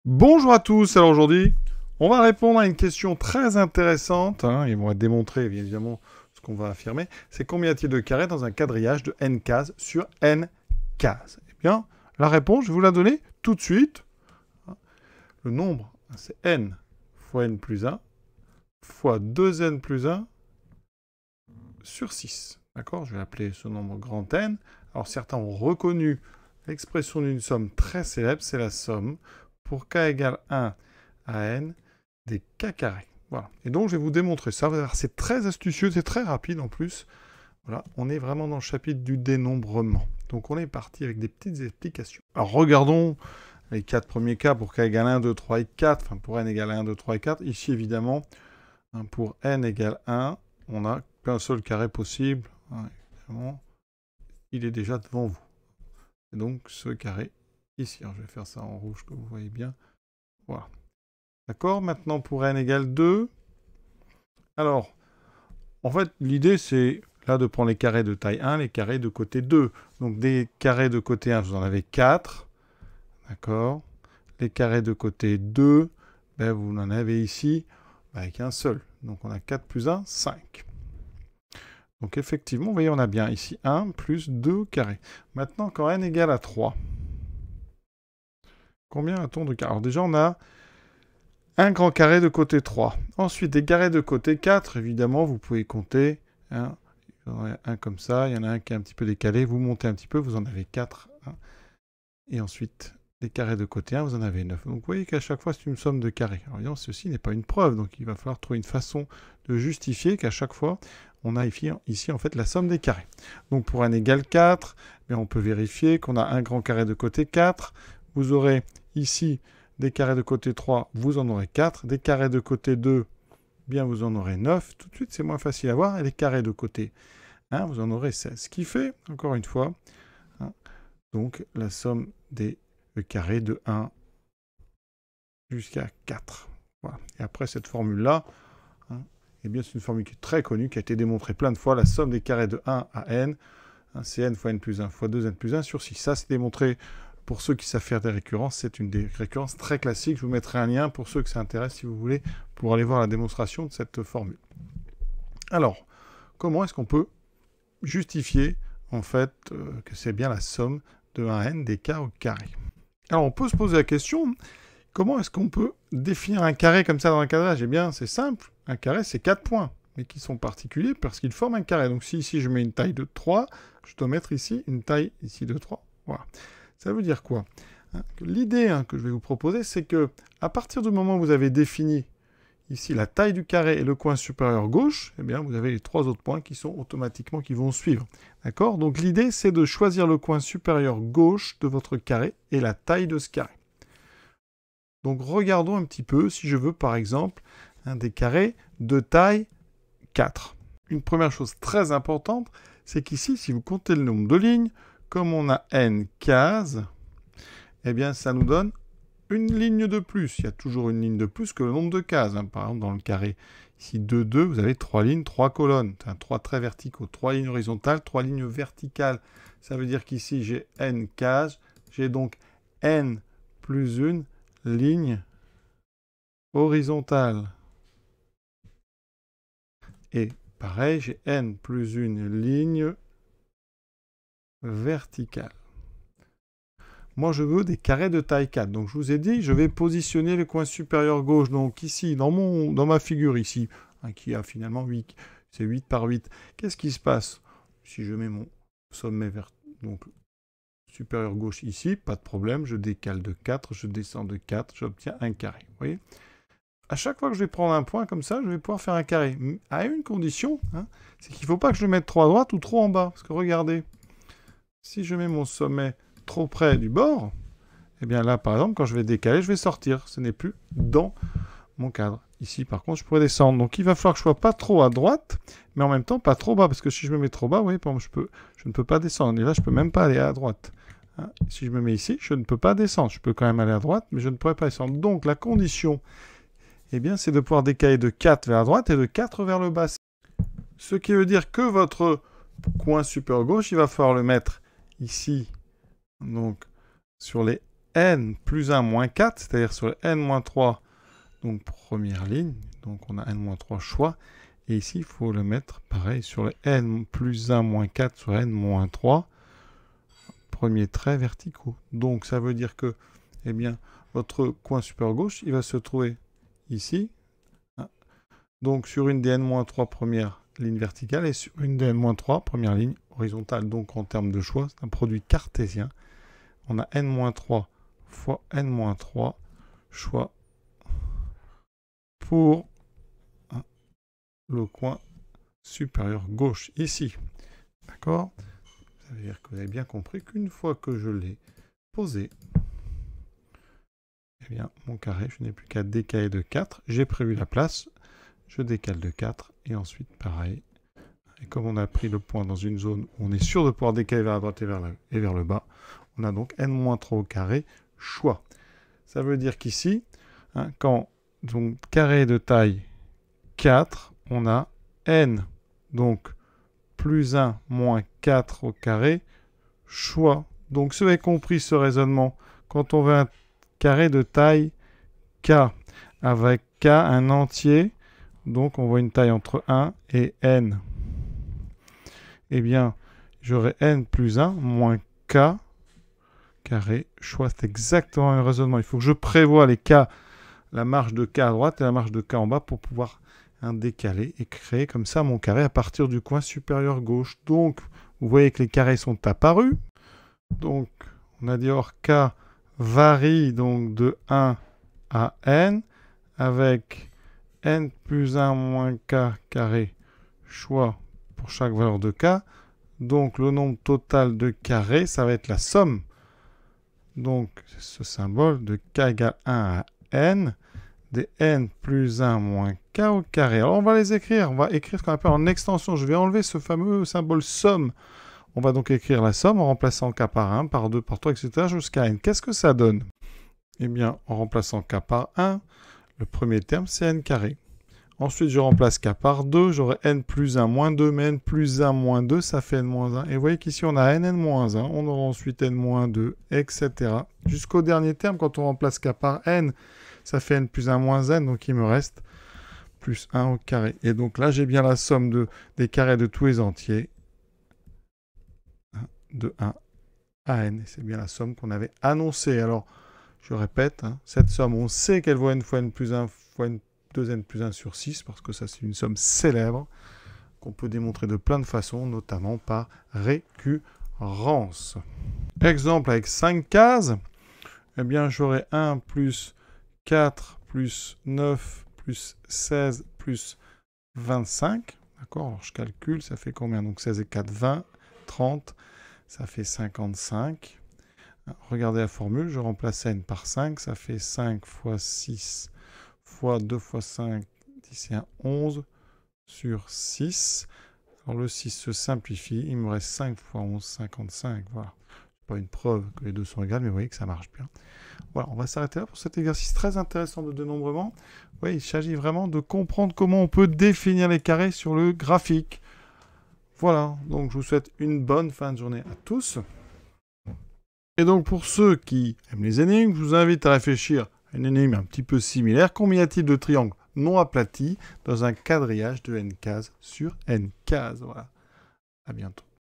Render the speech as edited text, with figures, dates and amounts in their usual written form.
Bonjour à tous, alors aujourd'hui, on va répondre à une question très intéressante, et on va démontrer évidemment ce qu'on va affirmer, c'est combien y a-t-il de carrés dans un quadrillage de n cases sur n cases? Eh bien, la réponse, je vais vous la donner tout de suite. Le nombre, c'est n fois n plus 1 fois 2n plus 1 sur 6. D'accord? Je vais appeler ce nombre grand N. Alors certains ont reconnu l'expression d'une somme très célèbre, c'est la somme pour k égale 1 à n des k carrés. Voilà. Et donc, je vais vous démontrer ça. C'est très astucieux, c'est très rapide en plus. Voilà, on est vraiment dans le chapitre du dénombrement. Donc, on est parti avec des petites explications. Alors, regardons les 4 premiers cas pour k égale 1, 2, 3 et 4. Enfin, pour n égale 1, 2, 3 et 4. Ici, évidemment, pour n égale 1, on n'a qu'un seul carré possible. Évidemment, il est déjà devant vous. Et donc, ce carré ici. Alors, je vais faire ça en rouge que vous voyez bien. Voilà. D'accord? Maintenant, pour n égale 2. Alors, en fait, l'idée, c'est là de prendre les carrés de taille 1, les carrés de côté 2. Donc, des carrés de côté 1, vous en avez 4. D'accord? Les carrés de côté 2, ben, vous en avez ici avec un seul. Donc, on a 4 plus 1, 5. Donc, effectivement, vous voyez, on a bien ici 1 plus 2 carrés. Maintenant, quand n égale à 3, combien a-t-on de carrés? Alors, déjà, on a un grand carré de côté 3. Ensuite, des carrés de côté 4, évidemment, vous pouvez compter. Hein. Il y en a un comme ça, il y en a un qui est un petit peu décalé. Vous montez un petit peu, vous en avez 4. Hein. Et ensuite, des carrés de côté 1, vous en avez 9. Donc, vous voyez qu'à chaque fois, c'est une somme de carrés. Alors, évidemment, ceci n'est pas une preuve. Donc, il va falloir trouver une façon de justifier qu'à chaque fois, on a ici, en fait, la somme des carrés. Donc, pour n égale 4, bien, on peut vérifier qu'on a un grand carré de côté 4. Vous aurez ici des carrés de côté 3, vous en aurez 4. Des carrés de côté 2, bien vous en aurez 9. Tout de suite, c'est moins facile à voir. Et les carrés de côté 1, vous en aurez 16. Ce qui fait, encore une fois, donc la somme des carrés de 1 jusqu'à 4. Voilà. Et après cette formule-là, eh bien c'est une formule qui est très connue, qui a été démontrée plein de fois. La somme des carrés de 1 à n, c'est n fois n plus 1 fois 2n plus 1 sur 6. Ça, c'est démontré. Pour ceux qui savent faire des récurrences, c'est une des récurrences très classiques. Je vous mettrai un lien pour ceux que ça intéresse, si vous voulez, pour aller voir la démonstration de cette formule. Alors, comment est-ce qu'on peut justifier, en fait, que c'est bien la somme de 1 à n des k au carré? Alors, on peut se poser la question, comment est-ce qu'on peut définir un carré comme ça dans un quadrage? Eh bien, c'est simple. Un carré, c'est 4 points, mais qui sont particuliers parce qu'ils forment un carré. Donc, si ici, je mets une taille de 3, je dois mettre ici une taille ici de 3. Voilà. Ça veut dire quoi? L'idée que je vais vous proposer, c'est que à partir du moment où vous avez défini ici la taille du carré et le coin supérieur gauche, eh bien vous avez les 3 autres points qui sont automatiquement qui vont suivre. D'accord? Donc l'idée, c'est de choisir le coin supérieur gauche de votre carré et la taille de ce carré. Donc regardons un petit peu si je veux par exemple des carrés de taille 4. Une première chose très importante, c'est qu'ici, si vous comptez le nombre de lignes, comme on a n cases, eh bien, ça nous donne une ligne de plus. Il y a toujours une ligne de plus que le nombre de cases. Par exemple, dans le carré, ici 2, 2, vous avez 3 lignes, 3 colonnes. 3 traits verticaux, 3 lignes horizontales, 3 lignes verticales. Ça veut dire qu'ici, j'ai n cases. J'ai donc n plus une ligne horizontale. Et pareil, j'ai n plus une ligne verticale. Moi, je veux des carrés de taille 4. Donc, je vous ai dit, je vais positionner le coin supérieur gauche. Donc, ici, dans ma figure, ici, qui a finalement 8, c'est 8 par 8. Qu'est-ce qui se passe? Si je mets mon sommet donc supérieur gauche ici, pas de problème. Je décale de 4, je descends de 4, j'obtiens un carré. Vous voyez? À chaque fois que je vais prendre un point comme ça, je vais pouvoir faire un carré. À une condition, c'est qu'il ne faut pas que je le mette trop à droite ou trop en bas. Parce que regardez, si je mets mon sommet trop près du bord, et bien là, par exemple, quand je vais décaler, je vais sortir. Ce n'est plus dans mon cadre. Ici, par contre, je pourrais descendre. Donc, il va falloir que je sois pas trop à droite, mais en même temps, pas trop bas. Parce que si je me mets trop bas, vous voyez, par exemple, je ne peux pas descendre. Et là, je ne peux même pas aller à droite. Si je me mets ici, je ne peux pas descendre. Je peux quand même aller à droite, mais je ne pourrais pas descendre. Donc, la condition, eh bien, c'est de pouvoir décaler de 4 vers la droite et de 4 vers le bas. Ce qui veut dire que votre coin supérieur gauche, il va falloir le mettre ici, donc sur les n plus 1 moins 4, c'est-à-dire sur le n moins 3, donc première ligne, donc on a n moins 3 choix, et ici il faut le mettre pareil sur le n plus 1 moins 4 sur n moins 3, premier trait verticaux. Donc ça veut dire que, eh bien, votre coin supérieur gauche, il va se trouver ici, donc sur une des n-3 première ligne verticale et sur une des n-3 première ligne horizontale. Donc en termes de choix, c'est un produit cartésien. On a n-3 fois n-3 choix pour le coin supérieur gauche ici. D'accord? Ça veut dire que vous avez bien compris qu'une fois que je l'ai posé, eh bien, mon carré, je n'ai plus qu'à décaler de 4. J'ai prévu la place. Je décale de 4 et ensuite pareil. Et comme on a pris le point dans une zone où on est sûr de pouvoir décaler vers la droite et vers le bas, on a donc n-3 au carré, choix. Ça veut dire qu'ici, quand donc carré de taille 4, on a n, donc plus 1 moins 4 au carré, choix. Donc si vous avez compris ce raisonnement, quand on veut un carré de taille k, avec k un entier, donc on voit une taille entre 1 et n. Eh bien, j'aurai n plus 1 moins k carré choix. C'est exactement un raisonnement. Il faut que je prévoie les k, la marge de k à droite et la marge de k en bas pour pouvoir décaler et créer comme ça mon carré à partir du coin supérieur gauche. Donc, vous voyez que les carrés sont apparus. Donc, on a dit or k varie donc de 1 à n avec n plus 1 moins k carré choix pour chaque valeur de k. Donc le nombre total de carrés, ça va être la somme. Donc ce symbole de k égale 1 à n des n plus 1 moins k au carré. Alors on va les écrire. On va écrire ce qu'on appelle en extension. Je vais enlever ce fameux symbole somme. On va donc écrire la somme en remplaçant k par 1, par 2, par 3, etc. jusqu'à n. Qu'est-ce que ça donne? Eh bien, en remplaçant k par 1, le premier terme, c'est n carré. Ensuite, je remplace k par 2, j'aurai n plus 1 moins 2, mais n plus 1 moins 2, ça fait n moins 1. Et vous voyez qu'ici, on a n moins 1, on aura ensuite n moins 2, etc. Jusqu'au dernier terme, quand on remplace k par n, ça fait n plus 1 moins n, donc il me reste plus 1 au carré. Et donc là, j'ai bien la somme des carrés de tous les entiers, de 1 à n. C'est bien la somme qu'on avait annoncée. Alors, je répète, cette somme, on sait qu'elle vaut n fois n plus 1 fois n 2n plus 1 sur 6, parce que ça, c'est une somme célèbre qu'on peut démontrer de plein de façons, notamment par récurrence. Exemple avec 5 cases, eh bien, j'aurai 1 plus 4 plus 9 plus 16 plus 25. D'accord? Alors, je calcule, ça fait combien? Donc, 16 et 4, 20, 30, ça fait 55. Regardez la formule, je remplace n par 5, ça fait 5 fois 6 fois 2 fois 5, 10 et 1, 11 sur 6. Alors le 6 se simplifie, il me reste 5 fois 11, 55. Voilà. Pas une preuve que les deux sont égales, mais vous voyez que ça marche bien. Voilà, on va s'arrêter là pour cet exercice très intéressant de dénombrement. Oui, il s'agit vraiment de comprendre comment on peut définir les carrés sur le graphique. Voilà, donc je vous souhaite une bonne fin de journée à tous. Et donc pour ceux qui aiment les énigmes, je vous invite à réfléchir à une énigme un petit peu similaire. Combien y a-t-il de triangles non aplatis dans un quadrillage de n cases sur n cases? Voilà, à bientôt.